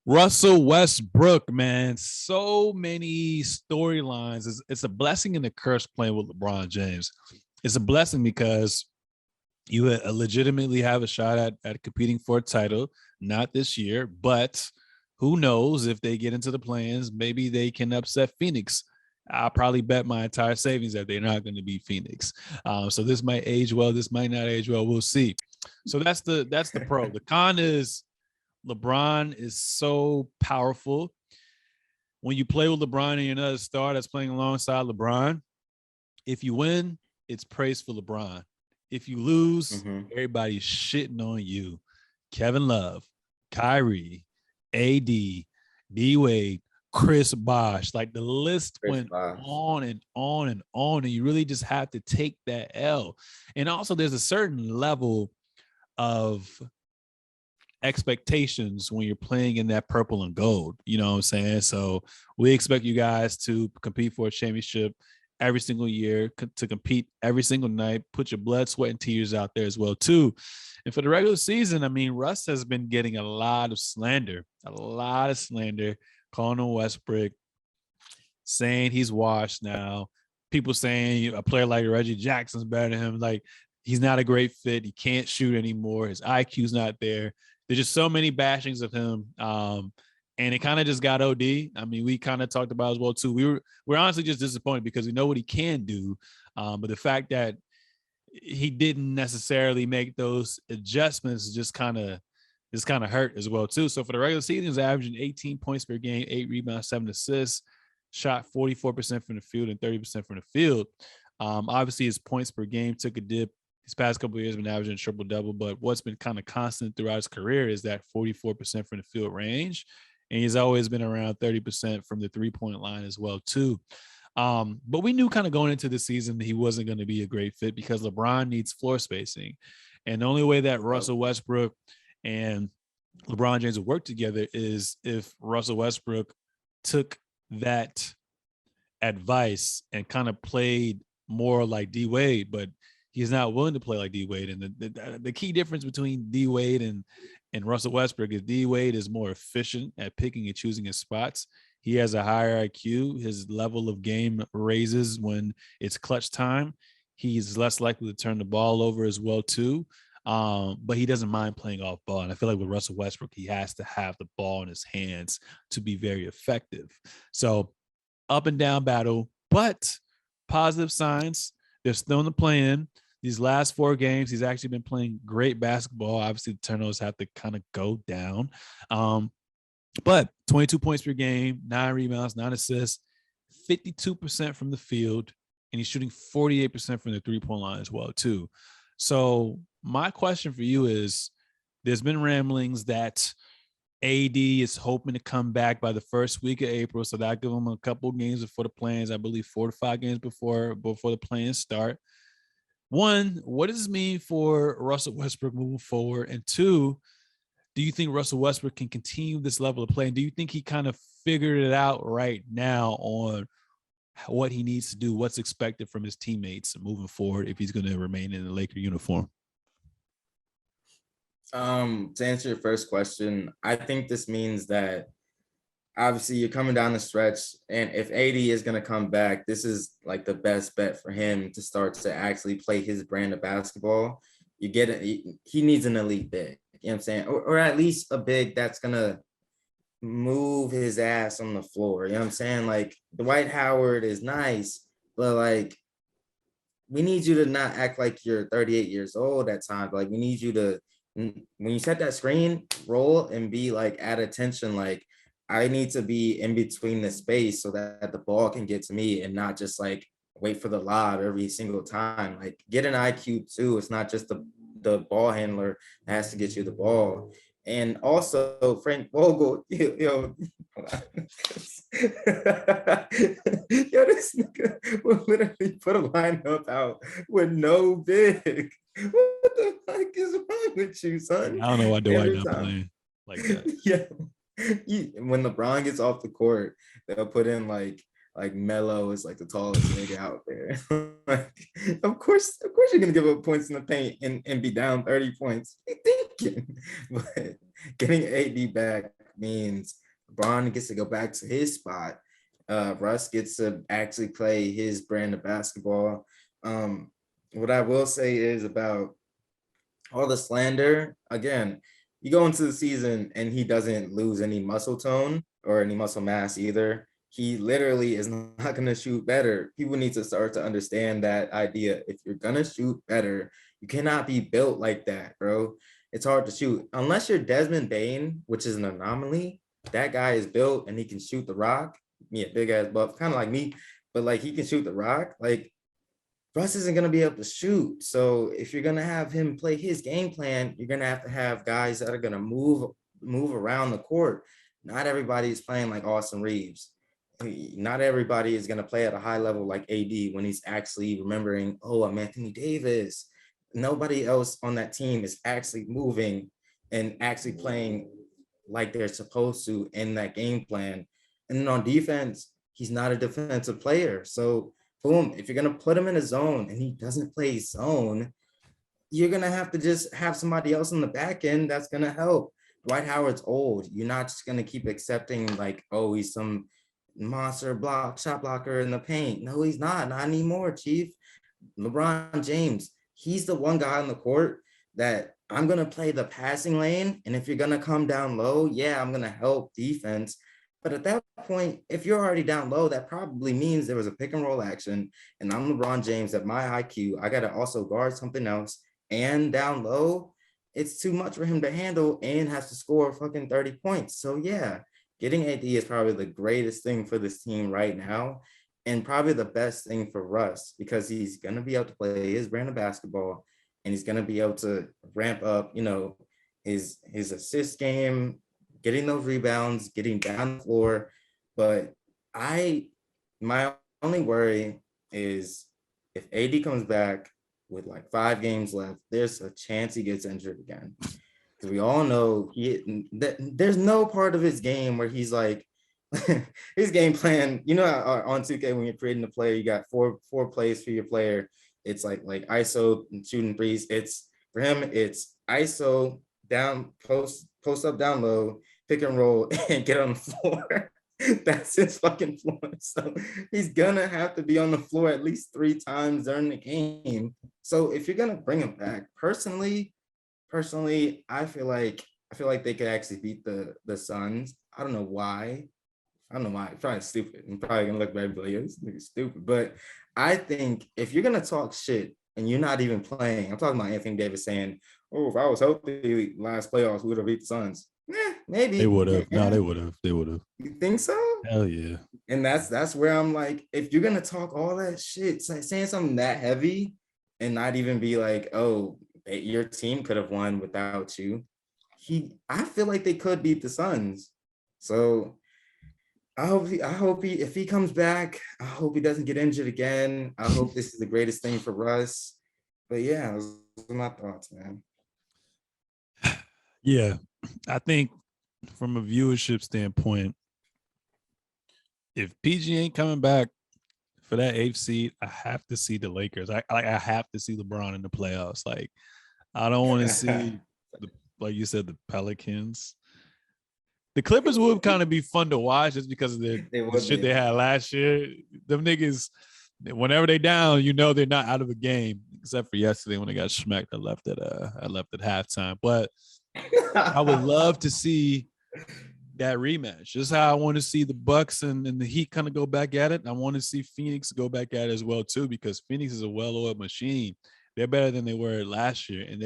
Russell Westbrook, man, so many storylines. It's a blessing and a curse playing with LeBron James. It's a blessing because you legitimately have a shot at competing for a title, not this year, but who knows if they get into the plans, maybe they can upset Phoenix. I'll probably bet my entire savings that they're not going to beat Phoenix. So this might age well, this might not age well. We'll see. So that's the pro. The con is LeBron is so powerful. When you play with LeBron and you're another star that's playing alongside LeBron, if you win, it's praise for LeBron. If you lose, everybody's shitting on you. Kevin Love, Kyrie, AD, D Wade, Chris Bosh. Like the list went on and on and on. And you really just have to take that L. And also, there's a certain level of expectations when you're playing in that purple and gold. You know what I'm saying? So we expect you guys to compete for a championship every single year, to compete every single night, put your blood, sweat, and tears out there as well, too. And for the regular season, I mean, Russ has been getting a lot of slander, calling him Westbrook, saying he's washed now. People saying a player like Reggie Jackson's better than him. Like, he's not a great fit. He can't shoot anymore. His IQ's not there. There's just so many bashings of him. And it kind of just got OD. I mean, we kind of talked about as well too. We're honestly just disappointed because we know what he can do, but the fact that he didn't necessarily make those adjustments just kind of hurt as well too. So for the regular season, he's averaging 18 points per game, 8 rebounds, 7 assists, shot 44% from the field and 30% from the field. Obviously, his points per game took a dip. These past couple of years, been averaging triple-double, but what's been kind of constant throughout his career is that 44% from the field range. And he's always been around 30% from the three-point line as well, too. But we knew kind of going into the season that he wasn't going to be a great fit because LeBron needs floor spacing. And the only way that Russell Westbrook and LeBron James would work together is if Russell Westbrook took that advice and kind of played more like D Wade, but he's not willing to play like D Wade. And the key difference between D Wade and Russell Westbrook is D Wade is more efficient at picking and choosing his spots. He has a higher IQ. His level of game raises when it's clutch time. He's less likely to turn the ball over as well too. But he doesn't mind playing off ball. And I feel like with Russell Westbrook, he has to have the ball in his hands to be very effective. So up and down battle, but positive signs. They're still in the play-in. These last 4 games, he's actually been playing great basketball. Obviously, the turnovers have to kind of go down. But 22 points per game, 9 rebounds, 9 assists, 52% from the field, and he's shooting 48% from the three-point line as well, too. So my question for you is, there's been ramblings that AD is hoping to come back by the first week of April, so that'll give him a couple of games before the plans. I believe 4 to 5 games before the plans start. One, what does this mean for Russell Westbrook moving forward? And 2, do you think Russell Westbrook can continue this level of play? And do you think he kind of figured it out right now on what he needs to do, what's expected from his teammates moving forward if he's going to remain in the Laker uniform? To answer your first question, I think this means that obviously you're coming down the stretch, and if AD is going to come back, this is like the best bet for him to start to actually play his brand of basketball. You get it. He needs an elite big, you know what I'm saying? Or at least a big that's going to move his ass on the floor. You know what I'm saying? Like, Dwight Howard is nice, but like, we need you to not act like you're 38 years old at times. Like, we need you to, when you set that screen, roll and be like at attention. Like, I need to be in between the space so that the ball can get to me and not just like wait for the lob every single time. Like, get an IQ too. It's not just the ball handler that has to get you the ball. And also, Frank Vogel, yo, this nigga will literally put a lineup out with no big. What the fuck is wrong with you, son? I don't know why Dwight not playing like that. Yeah. When LeBron gets off the court, they'll put in like Melo is like the tallest nigga out there. Like, of course you're gonna give up points in the paint and be down 30 points. What are you thinking? But getting AD back means LeBron gets to go back to his spot. Russ gets to actually play his brand of basketball. What I will say is about all the slander, again, you go into the season and he doesn't lose any muscle tone or any muscle mass either. He literally is not going to shoot better. People need to start to understand that idea. If you're going to shoot better, you cannot be built like that, bro. It's hard to shoot. Unless you're Desmond Bain, which is an anomaly, that guy is built and he can shoot the rock. Yeah, big ass buff, kind of like me, but like he can shoot the rock. Like Russ isn't going to be able to shoot. So if you're going to have him play his game plan, you're going to have guys that are going to move around the court. Not everybody is playing like Austin Reeves. Not everybody is going to play at a high level like AD when he's actually remembering, oh, I'm Anthony Davis. Nobody else on that team is actually moving and actually playing like they're supposed to in that game plan. And then on defense, he's not a defensive player. So boom, if you're going to put him in a zone and he doesn't play zone, you're going to have to just have somebody else on the back end that's going to help. Dwight Howard's old. You're not just going to keep accepting like, oh, he's some monster shot blocker in the paint. No, he's not anymore, Chief. LeBron James, he's the one guy on the court that I'm going to play the passing lane. And if you're going to come down low, yeah, I'm going to help defense. But at that point, if you're already down low, that probably means there was a pick and roll action. And I'm LeBron James at my IQ. I got to also guard something else and down low. It's too much for him to handle and has to score fucking 30 points. So yeah, getting AD is probably the greatest thing for this team right now. And probably the best thing for Russ because he's going to be able to play his brand of basketball and he's going to be able to ramp up, his assist game, getting those rebounds, getting down the floor. But my only worry is if AD comes back with like 5 games left, there's a chance he gets injured again. Because we all know there's no part of his game where he's like, his game plan, on 2K when you're creating a player, you got four plays for your player. It's like ISO and shooting threes. It's for him, it's ISO down, post up down low, pick and roll, and get on the floor. That's his fucking floor. So he's gonna have to be on the floor at least 3 times during the game. So if you're gonna bring him back, personally, I feel like they could actually beat the Suns. I don't know why. It's probably stupid. I'm probably gonna look back and be like, this nigga's stupid. But I think if you're gonna talk shit and you're not even playing, I'm talking about Anthony Davis saying, "Oh, if I was healthy last playoffs, we would have beat the Suns." Maybe they would have. Yeah. No, they would have. They would have. You think so? Hell yeah. And that's where I'm like, if you're gonna talk all that shit, saying something that heavy, and not even be like, "Oh, your team could have won without you." I feel like they could beat the Suns. So I hope if he comes back, I hope he doesn't get injured again. I hope this is the greatest thing for Russ. But yeah, those are my thoughts, man. Yeah, I think from a viewership standpoint, if PG ain't coming back for that 8th seed, I have to see the Lakers. I have to see LeBron in the playoffs. Like, I don't want to see, like you said, the Pelicans. The Clippers would kind of be fun to watch just because of the shit they had last year. Them niggas, whenever they down, they're not out of a game, except for yesterday when they got smacked. I left at halftime. But I would love to see that rematch. Just how I want to see the Bucks and the Heat kind of go back at it. I want to see Phoenix go back at it as well too, because Phoenix is a well-oiled machine. They're better than they were last year, and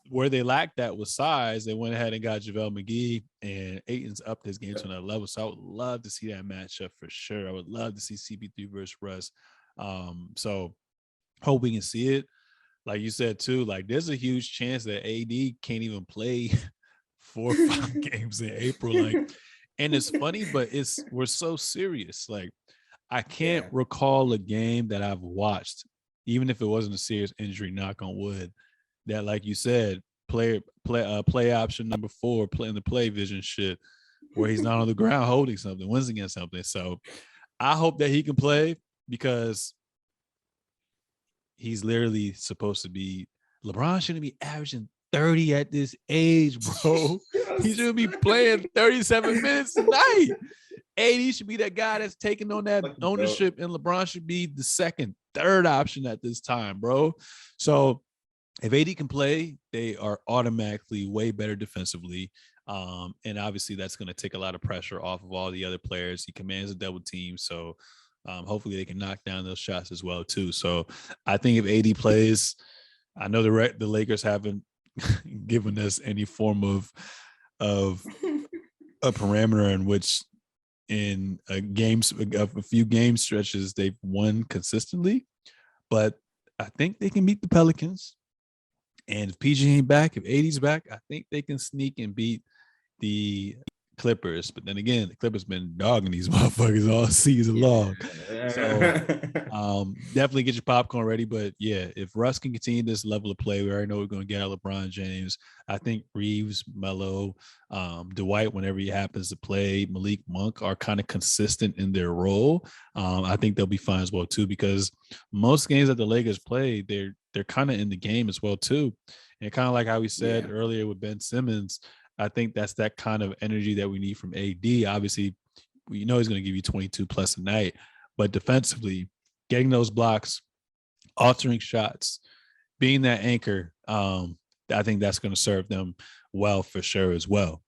where they lacked that was size. They went ahead and got JaVale McGee, and Ayton's upped his game to another level. So I would love to see that matchup for sure. I would love to see CP3 versus Russ. So hope we can see it. Like you said too, like there's a huge chance that AD can't even play 4 or 5 games in April. Like, and it's funny, but we're so serious. Like, I can't recall a game that I've watched, even if it wasn't a serious injury, knock on wood, that, like you said, play option number 4, playing the play vision shit, where he's not on the ground holding something, wins against something. So I hope that he can play, because he's literally supposed to be, LeBron shouldn't be averaging 30 at this age, bro. Yes. He should be playing 37 minutes tonight. AD should be that guy that's taking on that ownership, and LeBron should be the second, third option at this time, bro. So if AD can play, they are automatically way better defensively. And obviously that's going to take a lot of pressure off of all the other players. He commands a double team. So hopefully they can knock down those shots as well, too. So I think if AD plays, I know the Lakers haven't given us any form of a parameter in which in a few game stretches they've won consistently, but I think they can beat the Pelicans. And if PG ain't back, if AD's back, I think they can sneak and beat the Clippers. But then again, the Clippers been dogging these motherfuckers all season long. So definitely get your popcorn ready. But yeah, if Russ can continue this level of play, we already know we're going to get out of LeBron James. I think Reeves, Melo, Dwight, whenever he happens to play, Malik Monk are kind of consistent in their role. I think they'll be fine as well too, because most games that the Lakers play, they're kind of in the game as well too. And kind of like how we said earlier with Ben Simmons, I think that's that kind of energy that we need from AD. Obviously, we know he's going to give you 22 plus a night, but defensively, getting those blocks, altering shots, being that anchor, I think that's going to serve them well for sure as well.